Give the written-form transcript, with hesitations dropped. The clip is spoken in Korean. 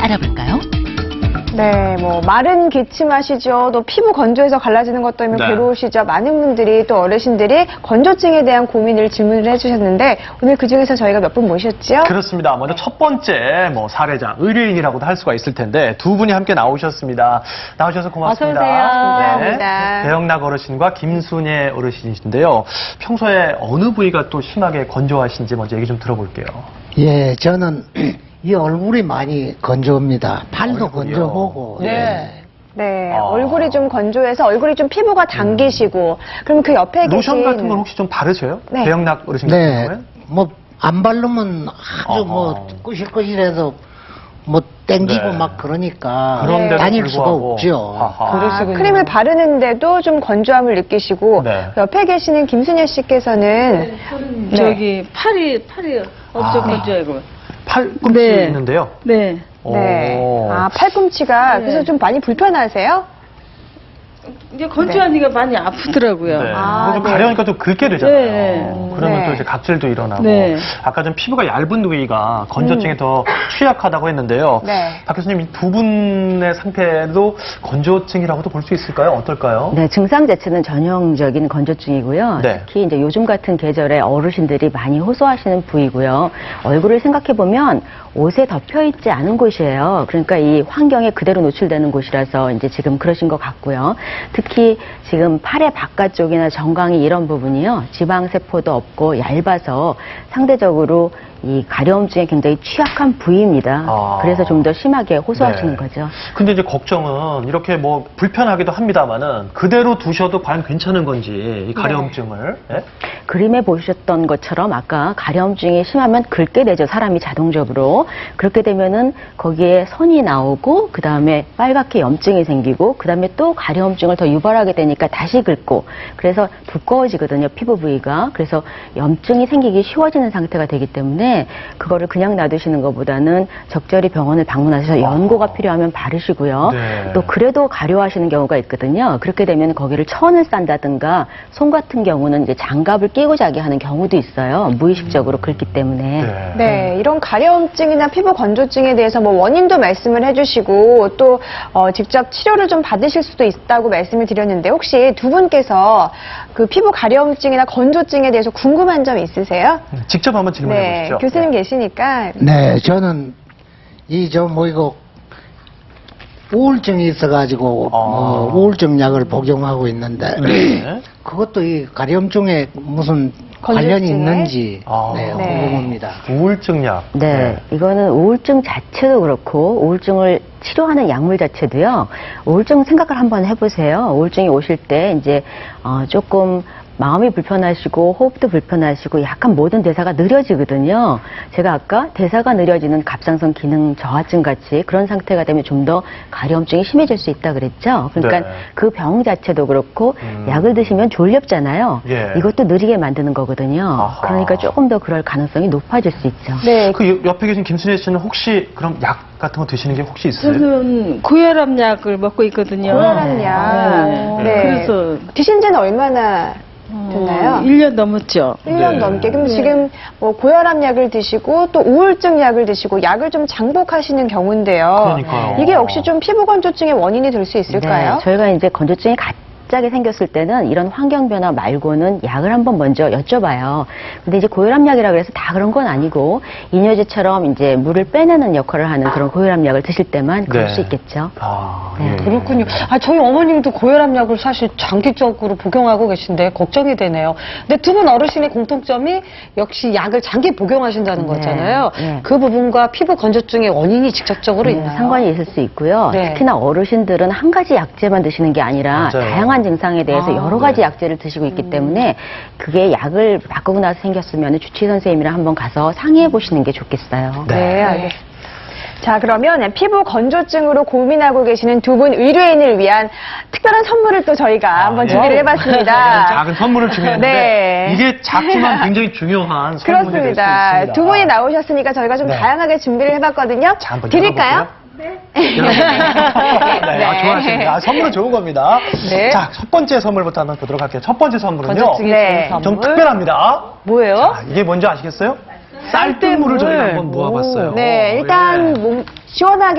알아볼까요? 네, 뭐 마른 기침하시죠. 또 피부 건조해서 갈라지는 것 때문에 네. 괴로우시죠. 많은 분들이 또 어르신들이 건조증에 대한 고민을 질문을 해주셨는데 오늘 그중에서 저희가 몇 분 모셨죠? 그렇습니다. 먼저 첫 번째 사례자, 의뢰인이라고도 할 수가 있을 텐데 두 분이 함께 나오셨습니다. 나오셔서 고맙습니다. 어서 오세요. 감사합니다. 배영락 어르신과 김순예 어르신이신데요. 평소에 어느 부위가 또 심하게 건조하신지 먼저 얘기 좀 들어볼게요. 예, 저는 이 얼굴이 많이 건조합니다. 팔도 얼굴이요? 건조하고. 네, 아. 얼굴이 좀 건조해서 얼굴이 좀 피부가 당기시고 그럼 그 옆에 로션 계신 같은 건 혹시 좀 바르셔요? 네. 배영락 어르신 같은 네, 경우에? 뭐 안 바르면 아주 뭐 꾸실꾸실해서 뭐 땡기고 네. 막 그러니까 그런데도 다닐 수가 불구하고. 없죠. 아하. 크림을 바르는데도 좀 건조함을 느끼시고 네. 옆에 계시는 김순예 씨께서는 네. 저기 팔이 엄청 아. 건조하고. 팔꿈치 네. 있는데요. 네. 네. 오. 아, 팔꿈치가 네. 그래서 좀 많이 불편하세요? 이제 건조하니까 많이 아프더라고요. 네. 아, 그래서 네. 가려니까 또 긁게 되잖아요. 네. 그러면 네. 또 이제 각질도 일어나고. 네. 아까 좀 피부가 얇은 부위가 건조증에 더 취약하다고 했는데요. 네. 박 교수님, 이 두 분의 상태도 건조증이라고도 볼 수 있을까요? 어떨까요? 네, 증상 자체는 전형적인 건조증이고요. 네. 특히 이제 요즘 같은 계절에 어르신들이 많이 호소하시는 부위고요. 얼굴을 생각해 보면 옷에 덮여 있지 않은 곳이에요. 그러니까 이 환경에 그대로 노출되는 곳이라서 이제 지금 그러신 것 같고요. 특히 지금 팔의 바깥쪽이나 정강이 이런 부분이요. 지방 세포도 없고 얇아서 상대적으로 이 가려움증에 굉장히 취약한 부위입니다. 아. 그래서 좀 더 심하게 호소하시는 네. 거죠. 근데 이제 걱정은 이렇게 불편하기도 합니다만은 그대로 두셔도 과연 괜찮은 건지, 이 가려움증을. 예? 그림에 보셨던 것처럼 아까 가려움증이 심하면 긁게 되죠. 사람이 자동적으로. 그렇게 되면은 거기에 선이 나오고 그 다음에 빨갛게 염증이 생기고 그 다음에 또 가려움증을 더 유발하게 되니까 다시 긁고 그래서 두꺼워지거든요. 피부 부위가. 그래서 염증이 생기기 쉬워지는 상태가 되기 때문에 그거를 그냥 놔두시는 것보다는 적절히 병원을 방문하셔서 연고가 필요하면 바르시고요. 네. 또 그래도 가려워하시는 경우가 있거든요. 그렇게 되면 거기를 천을 싼다든가 손 같은 경우는 이제 장갑을 끼고 자게 하는 경우도 있어요. 무의식적으로 긁기 때문에. 네, 이런 가려움증이나 피부 건조증에 대해서 뭐 원인도 말씀을 해주시고 또 직접 치료를 좀 받으실 수도 있다고 말씀을 드렸는데 혹시 두 분께서 그 피부 가려움증이나 건조증에 대해서 궁금한 점 있으세요? 직접 한번 질문해 네, 보시죠. 교수님 계시니까 네, 저는 이거 우울증이 있어가지고 우울증 약을 복용하고 있는데 네. 그것도 이 가려움증에 무슨 관련이 건조증에? 있는지 네. 궁금합니다. 우울증 약. 네, 이거는 우울증 자체도 그렇고 우울증을 치료하는 약물 자체도요. 우울증 생각을 한번 해보세요. 우울증이 오실 때 이제 조금 마음이 불편하시고 호흡도 불편하시고 약간 모든 대사가 느려지거든요. 제가 아까 대사가 느려지는 갑상선 기능 저하증 같이 그런 상태가 되면 좀 더 가려움증이 심해질 수 있다 그랬죠. 그러니까 네. 그 병 자체도 그렇고 약을 드시면 졸렵잖아요. 예. 이것도 느리게 만드는 거거든요. 아하. 그러니까 조금 더 그럴 가능성이 높아질 수 있죠. 네, 그 옆에 계신 김순예 씨는 혹시 그럼 약 같은 거 드시는 게 혹시 있어요? 저는 고혈압 약을 먹고 있거든요. 고혈압 약. 네. 네. 그래서 드신 지는 얼마나 됐나요? 1년 넘었죠. 1년 네. 넘게. 그럼 네. 지금 뭐 고혈압 약을 드시고 또 우울증 약을 드시고 약을 좀 장복하시는 경우인데요. 그러니까요. 이게 혹시 좀 피부 건조증의 원인이 될 수 있을까요? 네, 저희가 이제 건조증이 갑자기 생겼을 때는 이런 환경 변화 말고는 약을 한번 먼저 여쭤봐요. 근데 이제 고혈압약이라 그래서 다 그런 건 아니고 이뇨제처럼 이제 물을 빼내는 역할을 하는 그런 고혈압약을 드실 때만 그럴 네. 수 있겠죠. 아, 네. 예. 그렇군요. 저희 어머님도 고혈압 약을 사실 장기적으로 복용하고 계신데 걱정이 되네요. 근데 두 분 어르신의 공통점이 역시 약을 장기 복용하신다는 네. 거잖아요. 네. 그 부분과 피부 건조증의 원인이 직접적으로 있나요? 상관이 있을 수 있고요. 네. 특히나 어르신들은 한 가지 약제만 드시는 게 아니라 맞아요. 다양한 증상에 대해서 여러 가지 네. 약제를 드시고 있기 때문에 그게 약을 바꾸고 나서 생겼으면 주치의 선생님이랑 한번 가서 상의해 보시는 게 좋겠어요. 네, 알겠습니다. 자, 그러면 피부 건조증으로 고민하고 계시는 두 분 의뢰인을 위한 특별한 선물을 또 저희가 한번 예. 준비를 해봤습니다. 작은 선물을 준비했는데 네. 이게 작지만 굉장히 중요한 선물이 될 수 그렇습니다. 있습니다. 두 분이 나오셨으니까 저희가 좀 네. 다양하게 준비를 해봤거든요. 자, 한번 드릴까요? 네. 좋아하십니다. 선물은 좋은 겁니다. 네. 자, 첫 번째 선물부터 한번 보도록 할게요. 첫 번째 선물은요. 건조증에 네. 좋은 좀 선물. 특별합니다. 뭐예요? 자, 이게 뭔지 아시겠어요? 쌀뜨물을 저희가 한번 모아봤어요. 네, 일단 예. 몸 시원하게